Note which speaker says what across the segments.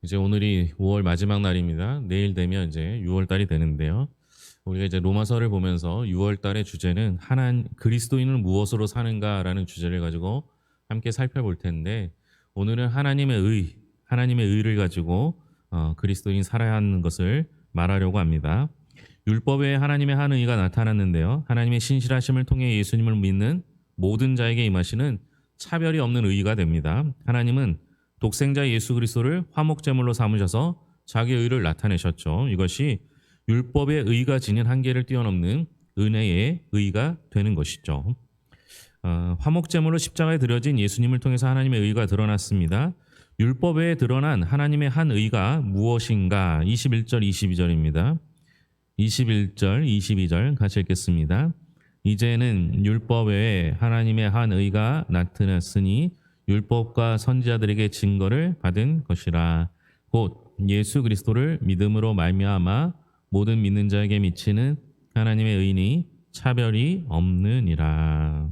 Speaker 1: 이제 오늘이 5월 마지막 날입니다. 내일 되면 이제 6월 달이 되는데요. 우리가 이제 로마서를 보면서 6월 달의 주제는 그리스도인은 무엇으로 사는가라는 주제를 가지고 함께 살펴볼 텐데, 오늘은 하나님의 의를 가지고 그리스도인 살아야 하는 것을 말하려고 합니다. 율법에 하나님의 한 의가 나타났는데요. 하나님의 신실하심을 통해 예수님을 믿는 모든 자에게 임하시는 차별이 없는 의가 됩니다. 하나님은 독생자 예수 그리스도를 화목제물로 삼으셔서 자기의 의를 나타내셨죠. 이것이 율법의 의가 지닌 한계를 뛰어넘는 은혜의 의가 되는 것이죠. 화목제물로 십자가에 드려진 예수님을 통해서 하나님의 의가 드러났습니다. 율법에 드러난 하나님의 한 의가 무엇인가? 21절, 22절입니다. 21절, 22절 같이 읽겠습니다. 이제는 율법 외에 하나님의 한 의가 나타났으니 율법과 선지자들에게 증거를 받은 것이라. 곧 예수 그리스도를 믿음으로 말미암아 모든 믿는 자에게 미치는 하나님의 의니 차별이 없느니라.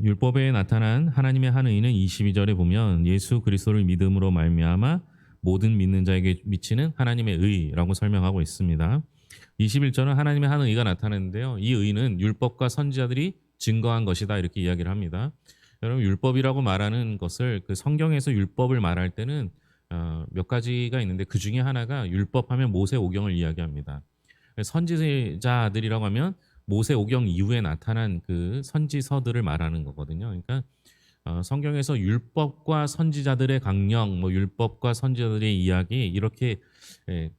Speaker 1: 율법에 나타난 하나님의 한 의는 22절에 보면 예수 그리스도를 믿음으로 말미암아 모든 믿는 자에게 미치는 하나님의 의라고 설명하고 있습니다. 21절은 하나님의 한 의가 나타나는데요. 이 의는 율법과 선지자들이 증거한 것이다 이렇게 이야기를 합니다. 여러분, 율법이라고 말하는 것을 그 성경에서 율법을 말할 때는 몇 가지가 있는데, 그 중에 하나가 율법하면 모세오경을 이야기합니다. 선지자들이라고 하면 모세오경 이후에 나타난 그 선지서들을 말하는 거거든요. 그러니까 성경에서 율법과 선지자들의 강령, 율법과 선지자들의 이야기, 이렇게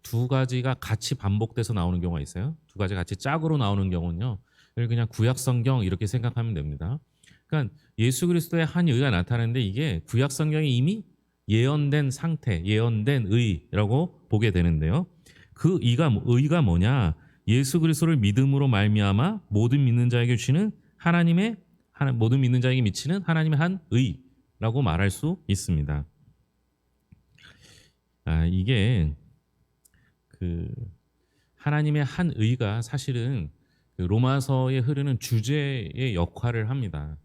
Speaker 1: 두 가지가 같이 반복돼서 나오는 경우가 있어요. 두 가지 같이 짝으로 나오는 경우는요, 이걸 그냥 구약 성경 이렇게 생각하면 됩니다. 그러니까 예수 그리스도의 한 의가 나타나는데, 이게 구약 성경에 이미 예언된 상태, 예언된 의라고 보게 되는데요. 그 의가 뭐냐? 예수 그리스도를 믿음으로 말미암아 모든 믿는 자에게 주시는 모든 믿는 자에게 미치는 하나님의 한 의라고 말할 수 있습니다. 이게 그 하나님의 한 의가 사실은 그 로마서에 흐르는 주제의 역할을 합니다.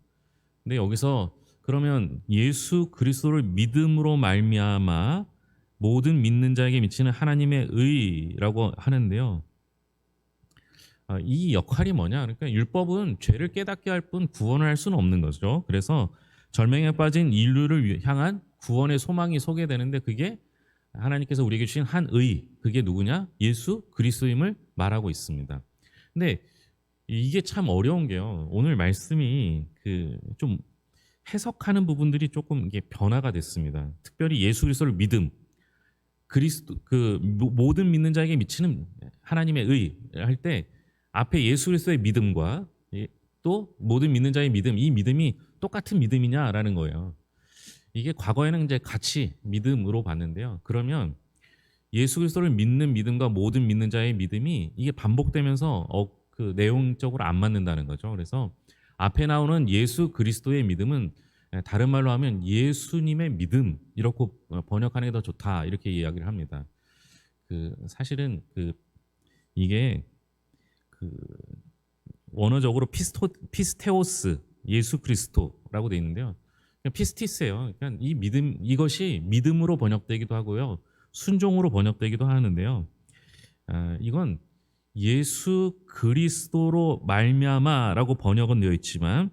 Speaker 1: 근데 여기서 그러면 예수 그리스도를 믿음으로 말미암아 모든 믿는 자에게 미치는 하나님의 의라고 하는데요. 이 역할이 뭐냐? 그러니까 율법은 죄를 깨닫게 할 뿐 구원을 할 수는 없는 거죠. 그래서 절망에 빠진 인류를 향한 구원의 소망이 소개되는데, 그게 하나님께서 우리에게 주신 한 의, 그게 누구냐? 예수 그리스도임을 말하고 있습니다. 근데 이게 참 어려운 게요. 오늘 말씀이 좀 해석하는 부분들이 조금 이게 변화가 됐습니다. 특별히 예수 그리스도를 믿음, 모든 믿는 자에게 미치는 하나님의 의 할 때, 앞에 예수 그리스도의 믿음과 또 모든 믿는 자의 믿음, 이 믿음이 똑같은 믿음이냐라는 거예요. 이게 과거에는 이제 같이 믿음으로 봤는데요. 그러면 예수 그리스도를 믿는 믿음과 모든 믿는 자의 믿음이 이게 반복되면서 그 내용적으로 안 맞는다는 거죠. 그래서 앞에 나오는 예수 그리스도의 믿음은 다른 말로 하면 예수님의 믿음, 이렇게 번역하는 게 더 좋다 이렇게 이야기를 합니다. 사실은 이게 원어적으로 피스테오스 예수 그리스도라고 되어 있는데요. 피스티스예요. 그러니까 이 믿음, 이것이 믿음으로 번역되기도 하고요, 순종으로 번역되기도 하는데요. 이건 예수 그리스도로 말미암아라고 번역은 되어 있지만,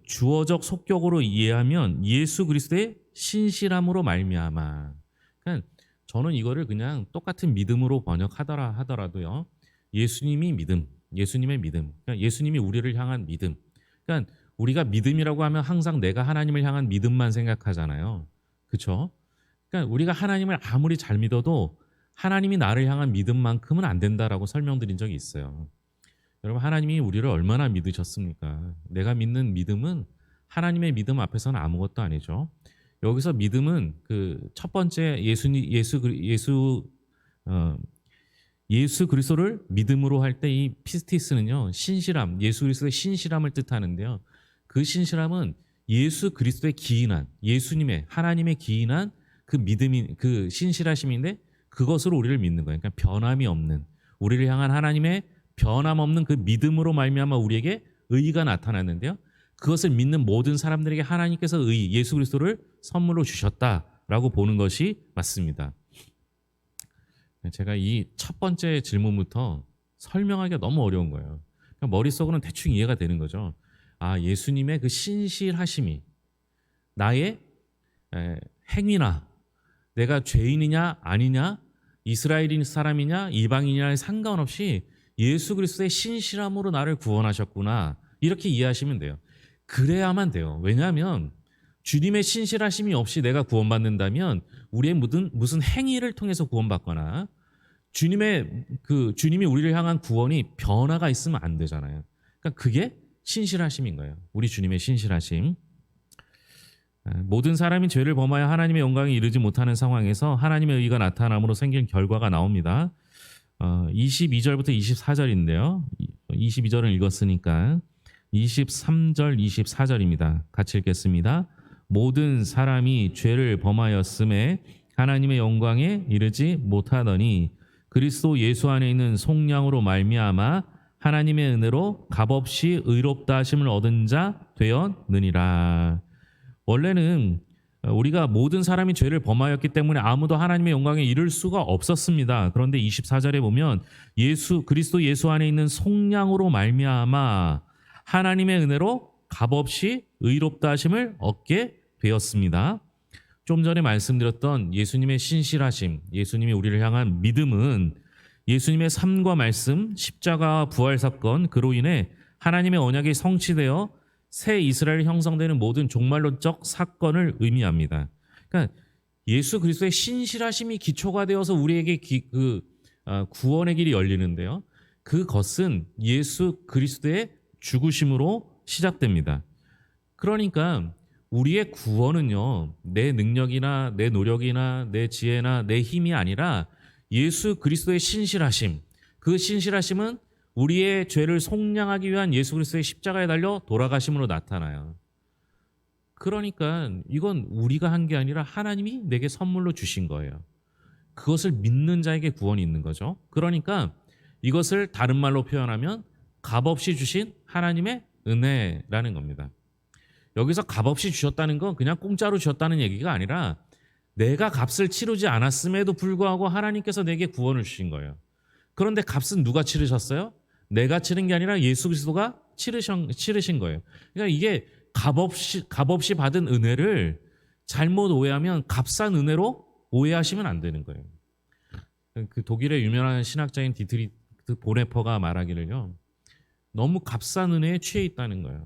Speaker 1: 주어적 속격으로 이해하면 예수 그리스도의 신실함으로 말미암아. 그러니까 저는 이거를 그냥 똑같은 믿음으로 하더라도요, 예수님의 믿음, 그러니까 예수님이 우리를 향한 믿음. 그러니까 우리가 믿음이라고 하면 항상 내가 하나님을 향한 믿음만 생각하잖아요. 그렇죠? 그러니까 우리가 하나님을 아무리 잘 믿어도 하나님이 나를 향한 믿음만큼은 안 된다라고 설명드린 적이 있어요. 여러분, 하나님이 우리를 얼마나 믿으셨습니까? 내가 믿는 믿음은 하나님의 믿음 앞에서는 아무것도 아니죠. 여기서 믿음은 첫 번째 예수 그리스도를 믿음으로 할 때, 이 피스티스는요, 신실함, 예수 그리스도의 신실함을 뜻하는데요. 그 신실함은 예수 그리스도의 기인한, 예수님의, 하나님의 기인한 그 믿음이, 그 신실하심인데, 그것으로 우리를 믿는 거예요. 그러니까 변함이 없는, 우리를 향한 하나님의 변함없는 그 믿음으로 말미암아 우리에게 의가 나타났는데요. 그것을 믿는 모든 사람들에게 하나님께서 예수 그리스도를 선물로 주셨다라고 라고 보는 것이 맞습니다. 제가 이 첫 번째 질문부터 설명하기가 너무 어려운 거예요. 그냥 머릿속으로는 대충 이해가 되는 거죠. 아, 예수님의 그 신실하심이 나의 행위나 내가 죄인이냐 아니냐, 이스라엘인 사람이냐 이방인이냐에 상관없이 예수 그리스도의 신실함으로 나를 구원하셨구나, 이렇게 이해하시면 돼요. 그래야만 돼요. 왜냐하면 주님의 신실하심이 없이 내가 구원받는다면 우리의 무슨 행위를 통해서 구원받거나 주님이 우리를 향한 구원이 변화가 있으면 안 되잖아요. 그러니까 그게 신실하심인 거예요. 우리 주님의 신실하심. 모든 사람이 죄를 범하여 하나님의 영광에 이르지 못하는 상황에서 하나님의 의가 나타남으로 생긴 결과가 나옵니다. 22절부터 24절인데요. 22절은 읽었으니까 23절, 24절입니다. 같이 읽겠습니다. 모든 사람이 죄를 범하였음에 하나님의 영광에 이르지 못하더니 그리스도 예수 안에 있는 속량으로 말미암아 하나님의 은혜로 값없이 의롭다 하심을 얻은 자 되었느니라. 원래는 우리가 모든 사람이 죄를 범하였기 때문에 아무도 하나님의 영광에 이를 수가 없었습니다. 그런데 24절에 보면 그리스도 예수 안에 있는 속량으로 말미암아 하나님의 은혜로 값없이 의롭다 하심을 얻게 되었습니다. 좀 전에 말씀드렸던 예수님의 신실하심, 예수님이 우리를 향한 믿음은 예수님의 삶과 말씀, 십자가와 부활 사건, 그로 인해 하나님의 언약이 성취되어 새 이스라엘이 형성되는 모든 종말론적 사건을 의미합니다. 그러니까 예수 그리스도의 신실하심이 기초가 되어서 우리에게 구원의 길이 열리는데요. 그것은 예수 그리스도의 죽으심으로 시작됩니다. 그러니까 우리의 구원은요, 내 능력이나 내 노력이나 내 지혜나 내 힘이 아니라 예수 그리스도의 신실하심, 그 신실하심은 우리의 죄를 속량하기 위한 예수 그리스도의 십자가에 달려 돌아가심으로 나타나요. 그러니까 이건 우리가 한 게 아니라 하나님이 내게 선물로 주신 거예요. 그것을 믿는 자에게 구원이 있는 거죠. 그러니까 이것을 다른 말로 표현하면 값없이 주신 하나님의 은혜라는 겁니다. 여기서 값없이 주셨다는 건 그냥 공짜로 주셨다는 얘기가 아니라 내가 값을 치르지 않았음에도 불구하고 하나님께서 내게 구원을 주신 거예요. 그런데 값은 누가 치르셨어요? 내가 치른 게 아니라 예수 그리스도가 치르신 거예요. 그러니까 이게 값없이 받은 은혜를 잘못 오해하면 값싼 은혜로 오해하시면 안 되는 거예요. 그 독일의 유명한 신학자인 디트리트 보네퍼가 말하기를요, 너무 값싼 은혜에 취해 있다는 거예요.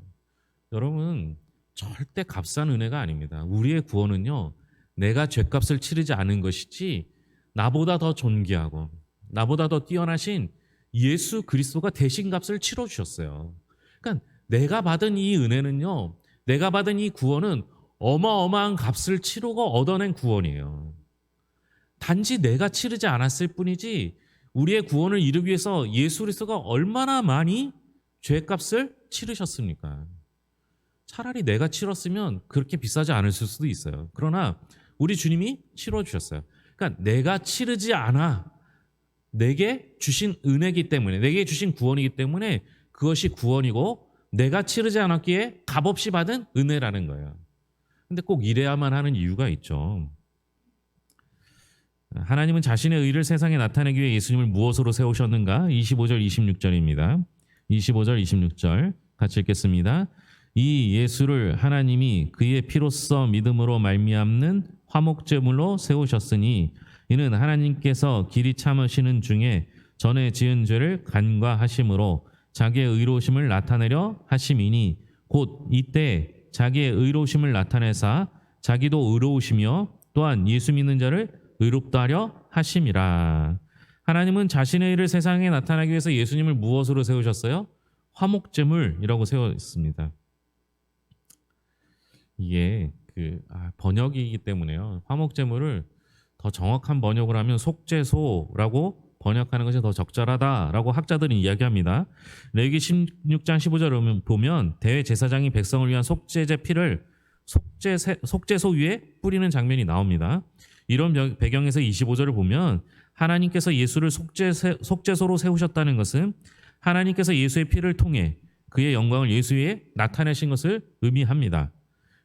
Speaker 1: 여러분, 절대 값싼 은혜가 아닙니다. 우리의 구원은요, 내가 죄값을 치르지 않은 것이지 나보다 더 존귀하고 나보다 더 뛰어나신 예수 그리스도가 대신 값을 치러주셨어요. 그러니까 내가 받은 이 은혜는요, 내가 받은 이 구원은 어마어마한 값을 치르고 얻어낸 구원이에요. 단지 내가 치르지 않았을 뿐이지 우리의 구원을 이루기 위해서 예수 그리스도가 얼마나 많이 죄값을 치르셨습니까? 차라리 내가 치렀으면 그렇게 비싸지 않았을 수도 있어요. 그러나 우리 주님이 치러주셨어요. 그러니까 내가 치르지 않아 내게 주신 은혜이기 때문에, 내게 주신 구원이기 때문에 그것이 구원이고 내가 치르지 않았기에 값없이 받은 은혜라는 거예요. 근데 꼭 이래야만 하는 이유가 있죠. 하나님은 자신의 의를 세상에 나타내기 위해 예수님을 무엇으로 세우셨는가? 25절 26절입니다. 25절 26절 같이 읽겠습니다. 이 예수를 하나님이 그의 피로써 믿음으로 말미암는 화목제물로 세우셨으니 이는 하나님께서 길이 참으시는 중에 전에 지은 죄를 간과하심으로 자기의 의로우심을 나타내려 하심이니 곧 이때 자기의 의로우심을 나타내사 자기도 의로우시며 또한 예수 믿는 자를 의롭다 하려 하심이라. 하나님은 자신의 일을 세상에 나타나기 위해서 예수님을 무엇으로 세우셨어요? 화목제물이라고 세웠습니다. 이게 번역이기 때문에요. 화목제물을 더 정확한 번역을 하면 속죄소라고 번역하는 것이 더 적절하다라고 학자들은 이야기합니다. 레위기 16장 15절을 보면 대제사장이 백성을 위한 속죄제 피를 속죄소 위에 뿌리는 장면이 나옵니다. 이런 배경에서 25절을 보면 하나님께서 예수를 속죄소로 세우셨다는 것은 하나님께서 예수의 피를 통해 그의 영광을 예수 위에 나타내신 것을 의미합니다.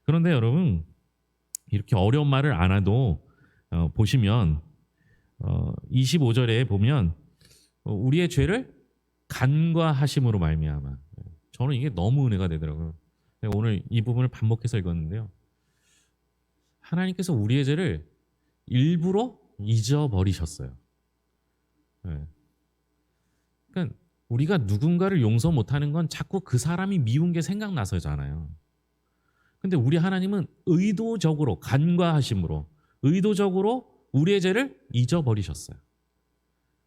Speaker 1: 그런데 여러분, 이렇게 어려운 말을 안 해도 보시면 25절에 보면 우리의 죄를 간과하심으로 말미암아. 저는 이게 너무 은혜가 되더라고요. 오늘 이 부분을 반복해서 읽었는데요. 하나님께서 우리의 죄를 일부러 잊어버리셨어요. 네. 그러니까 우리가 누군가를 용서 못하는 건 자꾸 그 사람이 미운 게 생각나서잖아요. 근데 우리 하나님은 의도적으로 간과하심으로 의도적으로 우리의 죄를 잊어버리셨어요.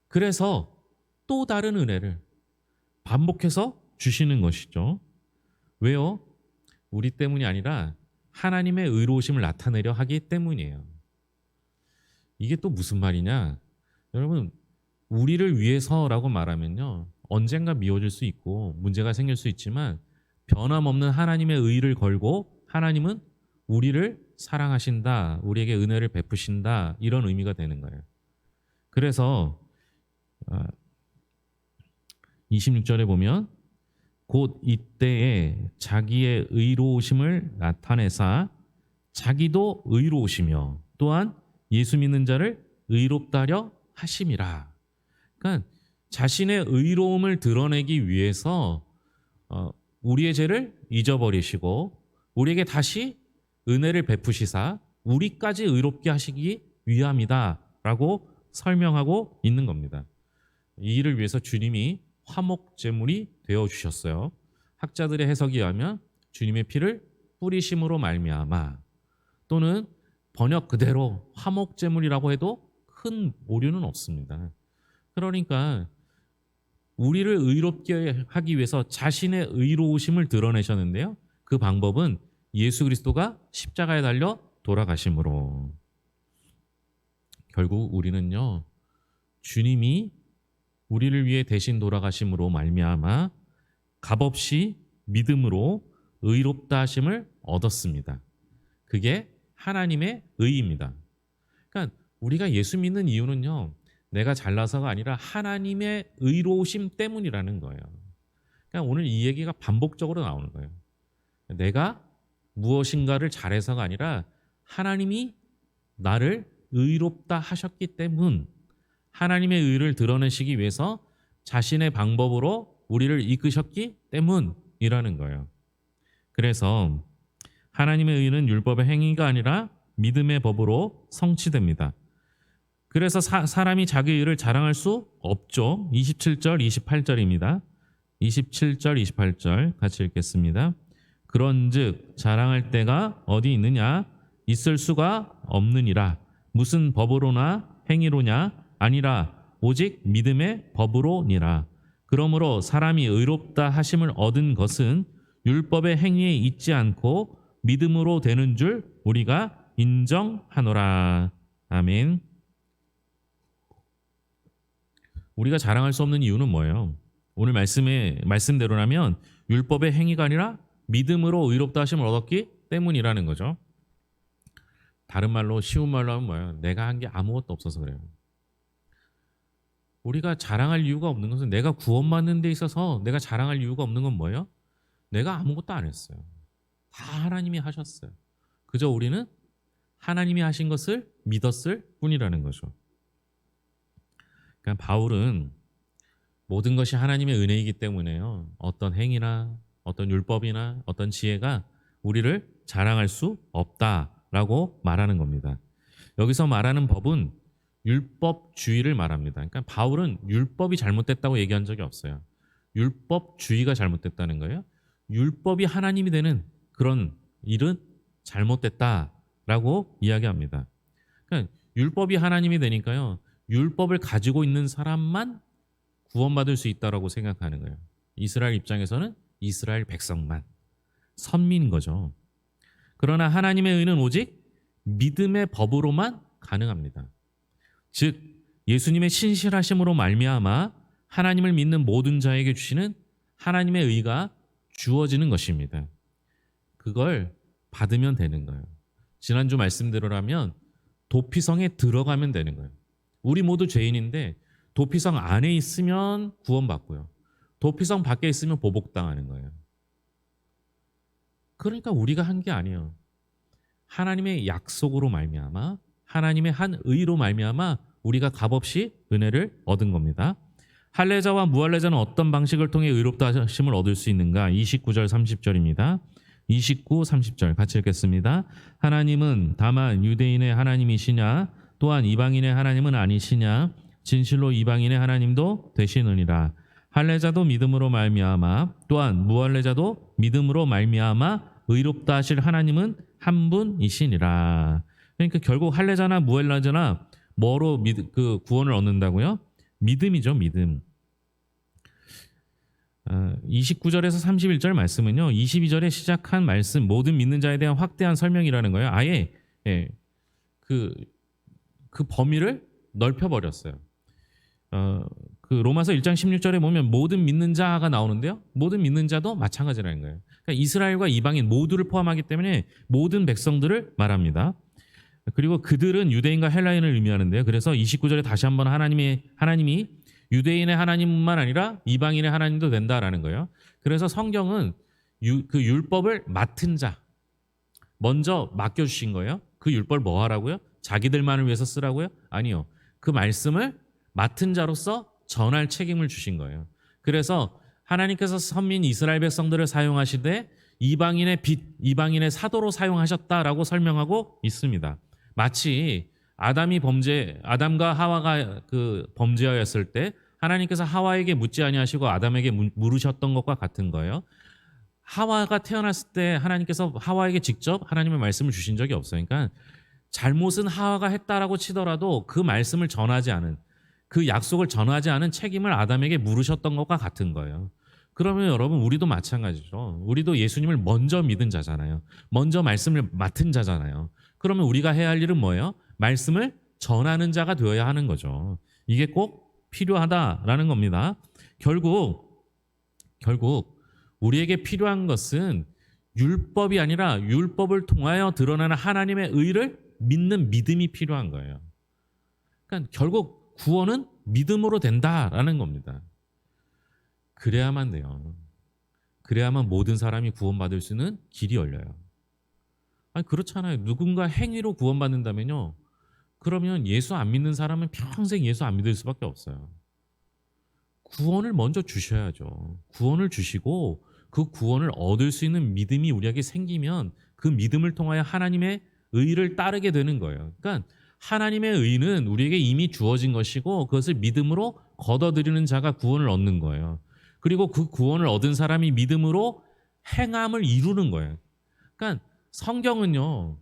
Speaker 1: 그래서 또 다른 은혜를 반복해서 주시는 것이죠. 왜요? 우리 때문이 아니라 하나님의 의로우심을 나타내려 하기 때문이에요. 이게 또 무슨 말이냐? 여러분, 우리를 위해서라고 말하면요, 언젠가 미워질 수 있고 문제가 생길 수 있지만 변함없는 하나님의 의를 걸고 하나님은 우리를 사랑하신다, 우리에게 은혜를 베푸신다, 이런 의미가 되는 거예요. 그래서 26절에 보면 곧 이때에 자기의 의로우심을 나타내사 자기도 의로우시며 또한 예수 믿는 자를 의롭다 하려 하심이라. 그러니까 자신의 의로움을 드러내기 위해서 우리의 죄를 잊어버리시고 우리에게 다시 은혜를 베푸시사 우리까지 의롭게 하시기 위함이다라고 설명하고 있는 겁니다. 이 일을 위해서 주님이 화목제물이 되어주셨어요. 학자들의 해석에 의하면 주님의 피를 뿌리심으로 말미암아, 또는 번역 그대로 화목제물이라고 해도 큰 오류는 없습니다. 그러니까 우리를 의롭게 하기 위해서 자신의 의로우심을 드러내셨는데요. 그 방법은 예수 그리스도가 십자가에 달려 돌아가심으로. 결국 우리는요, 주님이 우리를 위해 대신 돌아가심으로 말미암아 값없이 믿음으로 의롭다 하심을 얻었습니다. 그게 하나님의 의입니다. 그러니까 우리가 예수 믿는 이유는요, 내가 잘나서가 아니라 하나님의 의로우심 때문이라는 거예요. 그러니까 오늘 이 얘기가 반복적으로 나오는 거예요. 내가 무엇인가를 잘해서가 아니라 하나님이 나를 의롭다 하셨기 때문, 하나님의 의를 드러내시기 위해서 자신의 방법으로 우리를 이끄셨기 때문이라는 거예요. 그래서 하나님의 의는 율법의 행위가 아니라 믿음의 법으로 성취됩니다. 그래서 사람이 자기 의를 자랑할 수 없죠. 27절, 28절입니다. 27절, 28절 같이 읽겠습니다. 그런즉 자랑할 때가 어디 있느냐? 있을 수가 없느니라. 무슨 법으로나 행위로냐? 아니라 오직 믿음의 법으로니라. 그러므로 사람이 의롭다 하심을 얻은 것은 율법의 행위에 있지 않고 믿음으로 되는 줄 우리가 인정하노라. 아멘. 우리가 자랑할 수 없는 이유는 뭐예요? 오늘 말씀대로라면 율법의 행위가 아니라 믿음으로 의롭다 하심을 얻었기 때문이라는 거죠. 다른 말로, 쉬운 말로 하면 뭐예요? 내가 한 게 아무것도 없어서 그래요. 우리가 자랑할 이유가 없는 것은, 내가 구원받는 데 있어서 내가 자랑할 이유가 없는 건 뭐예요? 내가 아무것도 안 했어요. 다 하나님이 하셨어요. 그저 우리는 하나님이 하신 것을 믿었을 뿐이라는 거죠. 그러니까 바울은 모든 것이 하나님의 은혜이기 때문에요, 어떤 행위나 어떤 율법이나 어떤 지혜가 우리를 자랑할 수 없다라고 말하는 겁니다. 여기서 말하는 법은 율법주의를 말합니다. 그러니까 바울은 율법이 잘못됐다고 얘기한 적이 없어요. 율법주의가 잘못됐다는 거예요. 율법이 하나님이 되는 그런 일은 잘못됐다라고 이야기합니다. 그러니까 율법이 하나님이 되니까요, 율법을 가지고 있는 사람만 구원받을 수 있다라고 생각하는 거예요. 이스라엘 입장에서는 이스라엘 백성만, 선민인 거죠. 그러나 하나님의 의는 오직 믿음의 법으로만 가능합니다. 즉 예수님의 신실하심으로 말미암아 하나님을 믿는 모든 자에게 주시는 하나님의 의가 주어지는 것입니다. 그걸 받으면 되는 거예요. 지난주 말씀대로라면 도피성에 들어가면 되는 거예요. 우리 모두 죄인인데 도피성 안에 있으면 구원받고요, 도피성 밖에 있으면 보복당하는 거예요. 그러니까 우리가 한 게 아니에요. 하나님의 약속으로 말미암아 하나님의 한 의로 말미암아 우리가 값없이 은혜를 얻은 겁니다. 할례자와 무할례자는 어떤 방식을 통해 의롭다 하심을 얻을 수 있는가? 29절 30절입니다. 29, 30절 같이 읽겠습니다. 하나님은 다만 유대인의 하나님이시냐 또한 이방인의 하나님은 아니시냐 진실로 이방인의 하나님도 되시느니라. 할례자도 믿음으로 말미암아 또한 무할례자도 믿음으로 말미암아 의롭다 하실 하나님은 한 분이시니라. 그러니까 결국 할례자나 무할례자나 뭐로 그 구원을 얻는다고요? 믿음이죠, 믿음. 29절에서 31절 말씀은요, 22절에 시작한 말씀 모든 믿는 자에 대한 확대한 설명이라는 거예요. 아예 그 범위를 넓혀버렸어요. 그 로마서 1장 16절에 보면 모든 믿는 자가 나오는데요, 모든 믿는 자도 마찬가지라는 거예요. 그러니까 이스라엘과 이방인 모두를 포함하기 때문에 모든 백성들을 말합니다. 그리고 그들은 유대인과 헬라인을 의미하는데요. 그래서 29절에 다시 한번 하나님이 유대인의 하나님뿐만 아니라 이방인의 하나님도 된다라는 거예요. 그래서 성경은 그 율법을 맡은 자 먼저 맡겨주신 거예요. 그 율법을 뭐 하라고요? 자기들만을 위해서 쓰라고요? 아니요. 그 말씀을 맡은 자로서 전할 책임을 주신 거예요. 그래서 하나님께서 선민 이스라엘 백성들을 사용하시되 이방인의 빛, 이방인의 사도로 사용하셨다라고 설명하고 있습니다. 마치 아담과 하와가 그 범죄하였을 때 하나님께서 하와에게 묻지 아니하시고 아담에게 물으셨던 것과 같은 거예요. 하와가 태어났을 때 하나님께서 하와에게 직접 하나님의 말씀을 주신 적이 없어요. 그러니까 잘못은 하와가 했다라고 치더라도 그 말씀을 전하지 않은, 그 약속을 전하지 않은 책임을 아담에게 물으셨던 것과 같은 거예요. 그러면 여러분 우리도 마찬가지죠. 우리도 예수님을 먼저 믿은 자잖아요. 먼저 말씀을 맡은 자잖아요. 그러면 우리가 해야 할 일은 뭐예요? 말씀을 전하는 자가 되어야 하는 거죠. 이게 꼭 필요하다라는 겁니다. 결국 우리에게 필요한 것은 율법이 아니라 율법을 통하여 드러나는 하나님의 의를 믿는 믿음이 필요한 거예요. 그러니까 결국 구원은 믿음으로 된다라는 겁니다. 그래야만 돼요. 그래야만 모든 사람이 구원받을 수 있는 길이 열려요. 아니 그렇잖아요. 누군가 행위로 구원받는다면요, 그러면 예수 안 믿는 사람은 평생 예수 안 믿을 수밖에 없어요. 구원을 먼저 주셔야죠. 구원을 주시고 그 구원을 얻을 수 있는 믿음이 우리에게 생기면 그 믿음을 통하여 하나님의 의를 따르게 되는 거예요. 그러니까 하나님의 의는 우리에게 이미 주어진 것이고 그것을 믿음으로 걷어들이는 자가 구원을 얻는 거예요. 그리고 그 구원을 얻은 사람이 믿음으로 행함을 이루는 거예요. 그러니까 성경은요,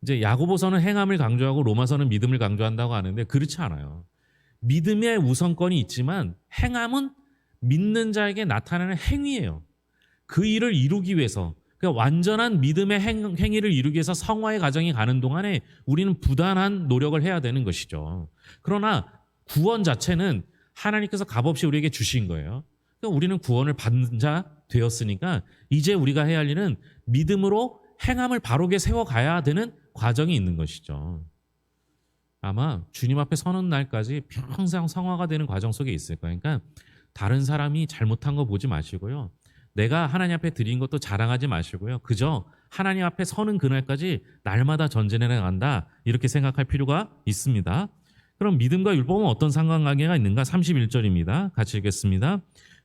Speaker 1: 이제 야고보서는 행함을 강조하고 로마서는 믿음을 강조한다고 하는데 그렇지 않아요. 믿음의 우선권이 있지만 행함은 믿는 자에게 나타나는 행위예요. 그 일을 이루기 위해서, 그러니까 완전한 믿음의 행위를 이루기 위해서 성화의 과정이 가는 동안에 우리는 부단한 노력을 해야 되는 것이죠. 그러나 구원 자체는 하나님께서 값없이 우리에게 주신 거예요. 그러니까 우리는 구원을 받는 자 되었으니까 이제 우리가 해야 할 일은 믿음으로 행함을 바르게 세워가야 되는 과정이 있는 것이죠. 아마 주님 앞에 서는 날까지 평생 성화가 되는 과정 속에 있을 거예요. 그러니까 다른 사람이 잘못한 거 보지 마시고요, 내가 하나님 앞에 드린 것도 자랑하지 마시고요, 그저 하나님 앞에 서는 그날까지 날마다 전진해 나간다, 이렇게 생각할 필요가 있습니다. 그럼 믿음과 율법은 어떤 상관관계가 있는가? 31절입니다. 같이 읽겠습니다.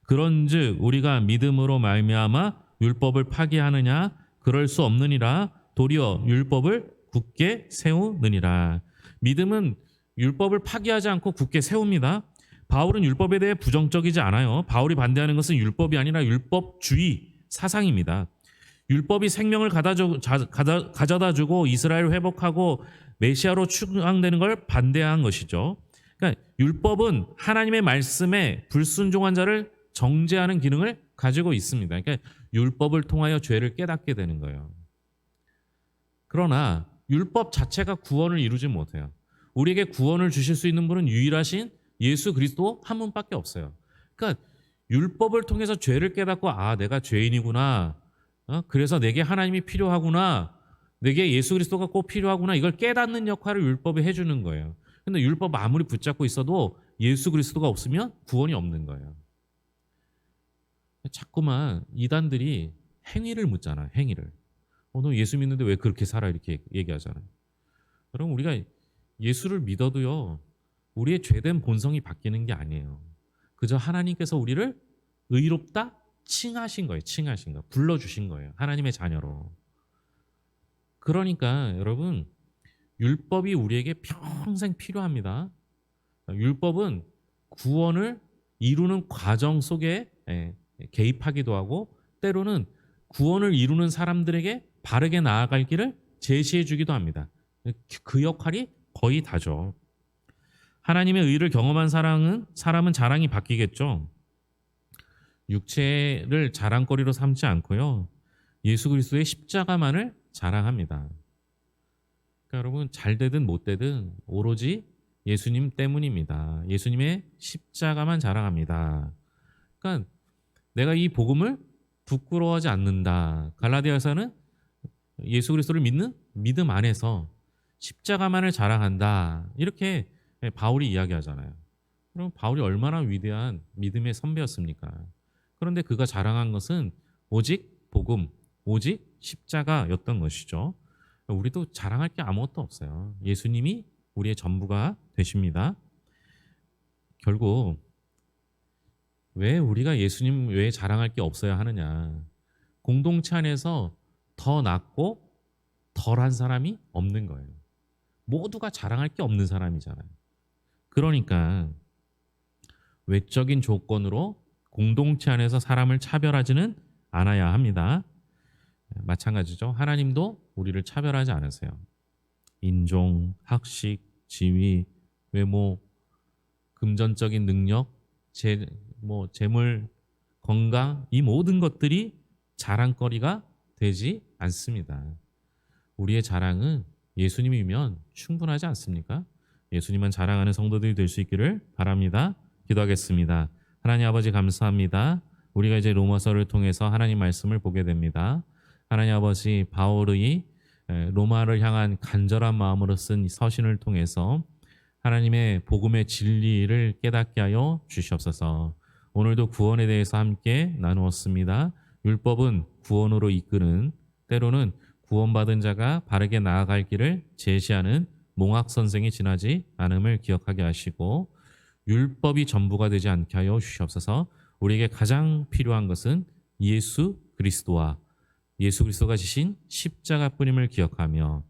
Speaker 1: 그런즉 우리가 믿음으로 말미암아 율법을 파기하느냐? 그럴 수 없느니라. 도리어 율법을 굳게 세우느니라. 믿음은 율법을 파기하지 않고 굳게 세웁니다. 바울은 율법에 대해 부정적이지 않아요. 바울이 반대하는 것은 율법이 아니라 율법주의 사상입니다. 율법이 생명을 가져다 주고 이스라엘을 회복하고 메시아로 추앙되는 걸 반대한 것이죠. 그러니까 율법은 하나님의 말씀에 불순종한 자를 정죄하는 기능을 가지고 있습니다. 그러니까 율법을 통하여 죄를 깨닫게 되는 거예요. 그러나 율법 자체가 구원을 이루지 못해요. 우리에게 구원을 주실 수 있는 분은 유일하신 예수 그리스도 한 분밖에 없어요. 그러니까 율법을 통해서 죄를 깨닫고, 아, 내가 죄인이구나, 그래서 내게 하나님이 필요하구나, 내게 예수 그리스도가 꼭 필요하구나, 이걸 깨닫는 역할을 율법이 해주는 거예요. 근데 율법 아무리 붙잡고 있어도 예수 그리스도가 없으면 구원이 없는 거예요. 자꾸만 이단들이 행위를 묻잖아. 행위를. 너 예수 믿는데 왜 그렇게 살아? 이렇게 얘기하잖아요. 여러분 우리가 예수를 믿어도요. 우리의 죄된 본성이 바뀌는 게 아니에요. 그저 하나님께서 우리를 의롭다 칭하신 거예요. 칭하신 거. 불러주신 거예요. 하나님의 자녀로. 그러니까 여러분 율법이 우리에게 평생 필요합니다. 율법은 구원을 이루는 과정 속에 개입하기도 하고 때로는 구원을 이루는 사람들에게 바르게 나아갈 길을 제시해 주기도 합니다. 그 역할이 거의 다죠. 하나님의 의를 경험한 사람은 자랑이 바뀌겠죠. 육체를 자랑거리로 삼지 않고요. 예수 그리스도의 십자가만을 자랑합니다. 그러니까 여러분 잘 되든 못 되든 오로지 예수님 때문입니다. 예수님의 십자가만 자랑합니다. 그러니까 내가 이 복음을 부끄러워하지 않는다. 갈라디아서는 예수 그리스도를 믿는 믿음 안에서 십자가만을 자랑한다. 이렇게 바울이 이야기하잖아요. 그럼 바울이 얼마나 위대한 믿음의 선배였습니까? 그런데 그가 자랑한 것은 오직 복음, 오직 십자가였던 것이죠. 우리도 자랑할 게 아무것도 없어요. 예수님이 우리의 전부가 되십니다. 결국 왜 우리가 예수님 외에 자랑할 게 없어야 하느냐? 공동체 안에서 더 낫고 덜한 사람이 없는 거예요. 모두가 자랑할 게 없는 사람이잖아요. 그러니까 외적인 조건으로 공동체 안에서 사람을 차별하지는 않아야 합니다. 마찬가지죠. 하나님도 우리를 차별하지 않으세요. 인종, 학식, 지위, 외모, 금전적인 능력, 재물, 건강 이 모든 것들이 자랑거리가 되지 않습니다. 우리의 자랑은 예수님이면 충분하지 않습니까? 예수님만 자랑하는 성도들이 될 수 있기를 바랍니다. 기도하겠습니다. 하나님 아버지 감사합니다. 우리가 이제 로마서를 통해서 하나님 말씀을 보게 됩니다. 하나님 아버지 바울의 로마를 향한 간절한 마음으로 쓴 서신을 통해서 하나님의 복음의 진리를 깨닫게 하여 주시옵소서. 오늘도 구원에 대해서 함께 나누었습니다. 율법은 구원으로 이끄는 때로는 구원받은 자가 바르게 나아갈 길을 제시하는 몽학 선생이 지나지 않음을 기억하게 하시고 율법이 전부가 되지 않게 하여 주시옵소서. 우리에게 가장 필요한 것은 예수 그리스도와 예수 그리스도가 지신 십자가뿐임을 기억하며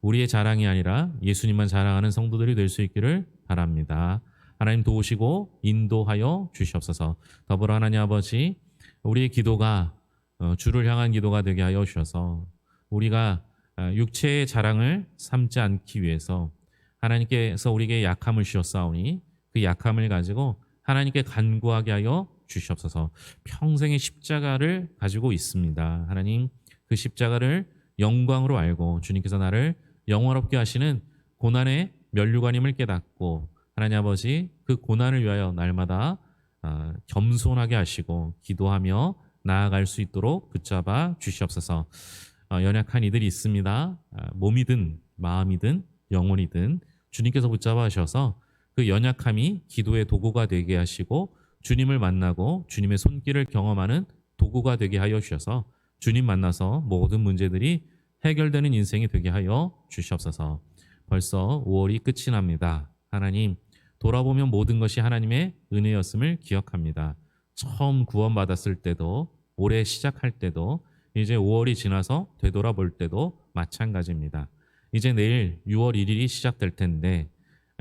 Speaker 1: 우리의 자랑이 아니라 예수님만 자랑하는 성도들이 될 수 있기를 바랍니다. 하나님 도우시고 인도하여 주시옵소서. 더불어 하나님 아버지 우리의 기도가 주를 향한 기도가 되게 하여 주셔서 우리가 육체의 자랑을 삼지 않기 위해서 하나님께서 우리에게 약함을 주셨사오니 그 약함을 가지고 하나님께 간구하게 하여 주시옵소서. 평생의 십자가를 가지고 있습니다. 하나님 그 십자가를 영광으로 알고 주님께서 나를 영원롭게 하시는 고난의 면류관임을 깨닫고 하나님 아버지 그 고난을 위하여 날마다 겸손하게 하시고 기도하며 나아갈 수 있도록 붙잡아 주시옵소서. 연약한 이들이 있습니다. 몸이든 마음이든 영혼이든 주님께서 붙잡아 하셔서 그 연약함이 기도의 도구가 되게 하시고 주님을 만나고 주님의 손길을 경험하는 도구가 되게 하여 주셔서 주님 만나서 모든 문제들이 해결되는 인생이 되게 하여 주시옵소서. 벌써 5월이 끝이 납니다. 하나님 돌아보면 모든 것이 하나님의 은혜였음을 기억합니다. 처음 구원받았을 때도 올해 시작할 때도 이제 5월이 지나서 되돌아볼 때도 마찬가지입니다. 이제 내일 6월 1일이 시작될 텐데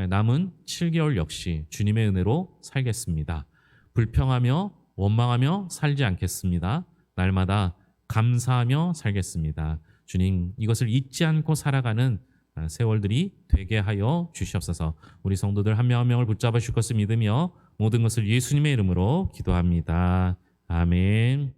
Speaker 1: 남은 7개월 역시 주님의 은혜로 살겠습니다. 불평하며 원망하며 살지 않겠습니다. 날마다 감사하며 살겠습니다. 주님 이것을 잊지 않고 살아가는 세월들이 되게 하여 주시옵소서. 우리 성도들 한 명 한 명을 붙잡아 주실 것을 믿으며 모든 것을 예수님의 이름으로 기도합니다. 아멘.